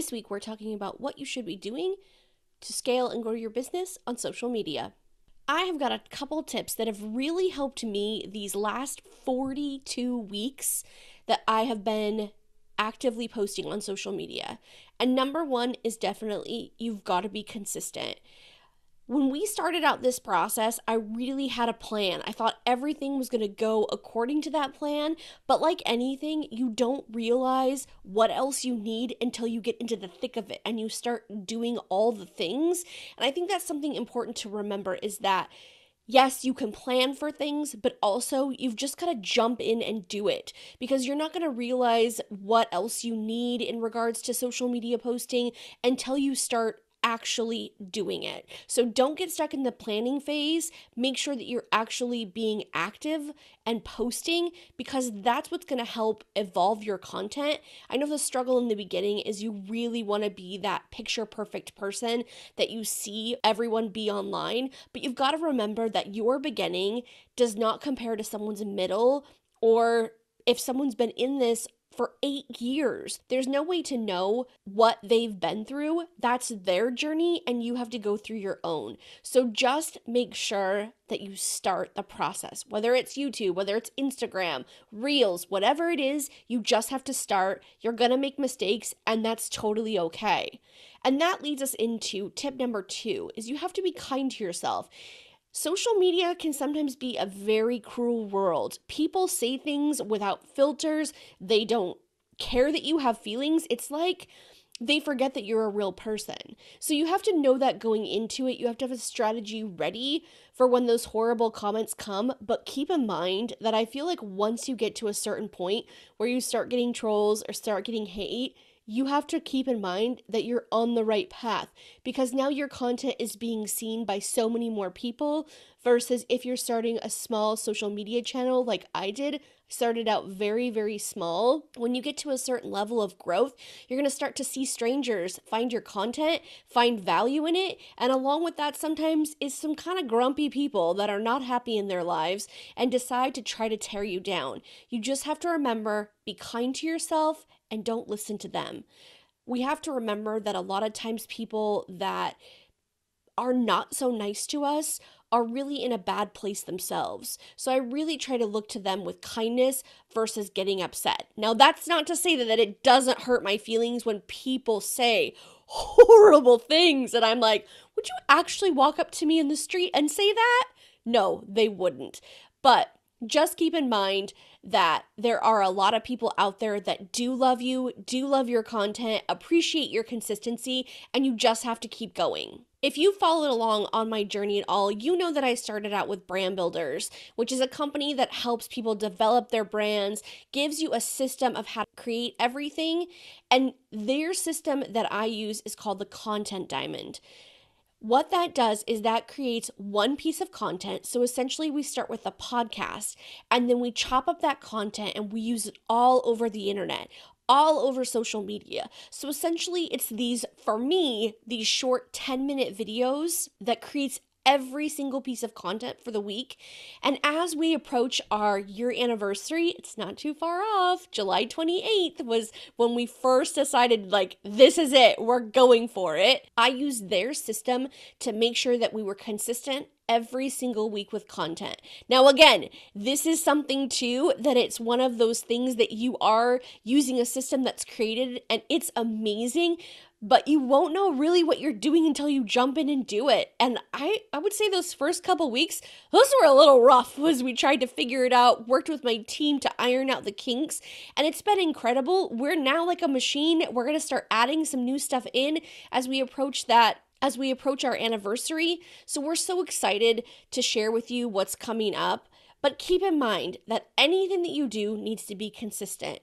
This week, we're talking about what you should be doing to scale and grow your business on social media. I have got a couple tips that have really helped me these last 42 weeks that I have been actively posting on social media. And number one is definitely you've got to be consistent. When we started out this process, I really had a plan. I thought everything was going to go according to that plan, but like anything, you don't realize what else you need until you get into the thick of it and you start doing all the things. And I think that's something important to remember is that yes, you can plan for things, but also you've just got to jump in and do it because you're not going to realize what else you need in regards to social media posting until you start actually doing it. So don't get stuck in the planning phase. Make sure that you're actually being active and posting because that's what's going to help evolve your content. I know the struggle in the beginning is you really want to be that picture perfect person that you see everyone be online, but you've got to remember that your beginning does not compare to someone's middle or if someone's been in this for 8 years. There's no way to know what they've been through. That's their journey and you have to go through your own. So just make sure that you start the process. Whether it's YouTube, whether it's Instagram, Reels, whatever it is, you just have to start. You're going to make mistakes and that's totally okay. And that leads us into tip number 2 is you have to be kind to yourself. Social media can sometimes be a very cruel world. People say things without filters. They don't care that you have feelings. It's like they forget that you're a real person. So you have to know that going into it. You have to have a strategy ready for when those horrible comments come. But keep in mind that I feel like once you get to a certain point where you start getting trolls or start getting hate, you have to keep in mind that you're on the right path because now your content is being seen by so many more people versus if you're starting a small social media channel like I did. Started out very, very small. When you get to a certain level of growth, you're going to start to see strangers find your content, find value in it. And along with that, sometimes is some kind of grumpy people that are not happy in their lives and decide to try to tear you down. You just have to remember, be kind to yourself and don't listen to them. We have to remember that a lot of times people that are not so nice to us are really in a bad place themselves. So I really try to look to them with kindness versus getting upset. Now, that's not to say that it doesn't hurt my feelings when people say horrible things and I'm like, would you actually walk up to me in the street and say that? No, they wouldn't. But just keep in mind that there are a lot of people out there that do love you, do love your content, appreciate your consistency, and you just have to keep going. If you followed along on my journey at all, you know that I started out with Brand Builders, which is a company that helps people develop their brands, gives you a system of how to create everything, and their system that I use is called the Content Diamond. What that does is that creates one piece of content. So essentially we start with a podcast and then we chop up that content and we use it all over the internet, all over social media. So essentially it's for me, these short 10-minute videos that creates every single piece of content for the week. And as we approach our year anniversary, it's not too far off. July 28th was when we first decided, like, this is it. We're going for it. I used their system to make sure that we were consistent every single week with content. Now, again, this is something too that it's one of those things that you are using a system that's created and it's amazing, but you won't know really what you're doing until you jump in and do it. And I would say those first couple weeks, those were a little rough as we tried to figure it out, worked with my team to iron out the kinks, and it's been incredible. We're now like a machine. We're going to start adding some new stuff in as we approach our anniversary. So we're so excited to share with you what's coming up. But keep in mind that anything that you do needs to be consistent.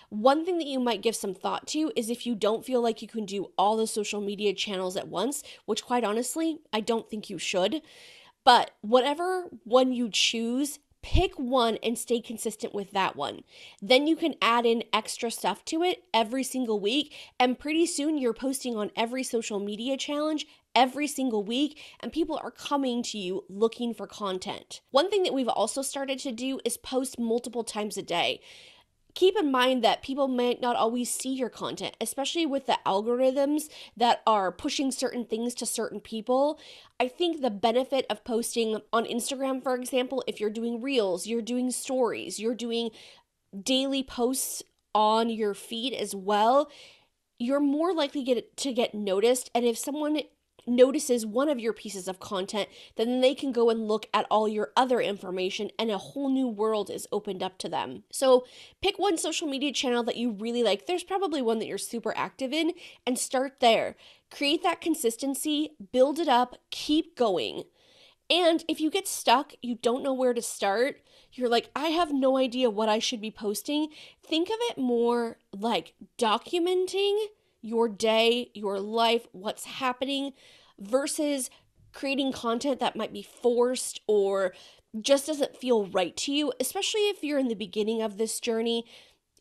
One thing that you might give some thought to is if you don't feel like you can do all the social media channels at once, which quite honestly, I don't think you should. But whatever one you choose, pick one and stay consistent with that one. Then you can add in extra stuff to it every single week. And pretty soon you're posting on every social media challenge every single week, and people are coming to you looking for content. One thing that we've also started to do is post multiple times a day. keep in mind that people might not always see your content, especially with the algorithms that are pushing certain things to certain people. I think the benefit of posting on Instagram, for example, if you're doing reels, you're doing stories, you're doing daily posts on your feed as well, you're more likely to get noticed. And if someone notices one of your pieces of content, then they can go and look at all your other information and a whole new world is opened up to them. So pick one social media channel that you really like. There's probably one that you're super active in, and start there. Create that consistency, build it up, keep going. And if you get stuck, you don't know where to start, you're like, I have no idea what I should be posting, think of it more like documenting your day, your life, what's happening, versus creating content that might be forced or just doesn't feel right to you, especially if you're in the beginning of this journey.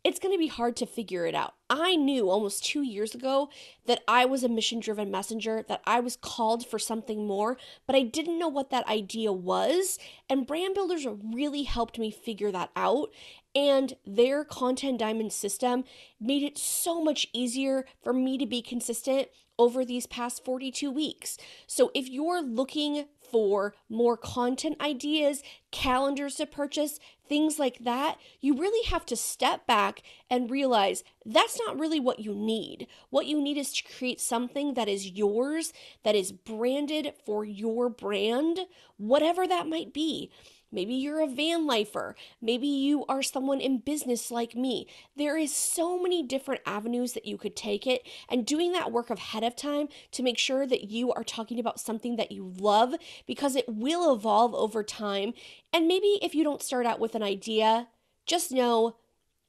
It's going to be hard to figure it out. I knew almost 2 years ago that I was a mission-driven messenger, that I was called for something more, but I didn't know what that idea was. And Brand Builders really helped me figure that out. And their Content Diamond system made it so much easier for me to be consistent over these past 42 weeks. So if you're looking for more content ideas, calendars to purchase, things like that, you really have to step back and realize that's not really what you need. What you need is to create something that is yours, that is branded for your brand, whatever that might be. Maybe you're a van lifer. Maybe you are someone in business like me. There is so many different avenues that you could take it, and doing that work ahead of time to make sure that you are talking about something that you love, because it will evolve over time. And maybe if you don't start out with an idea, just know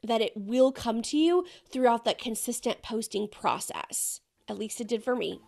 that it will come to you throughout that consistent posting process. At least it did for me.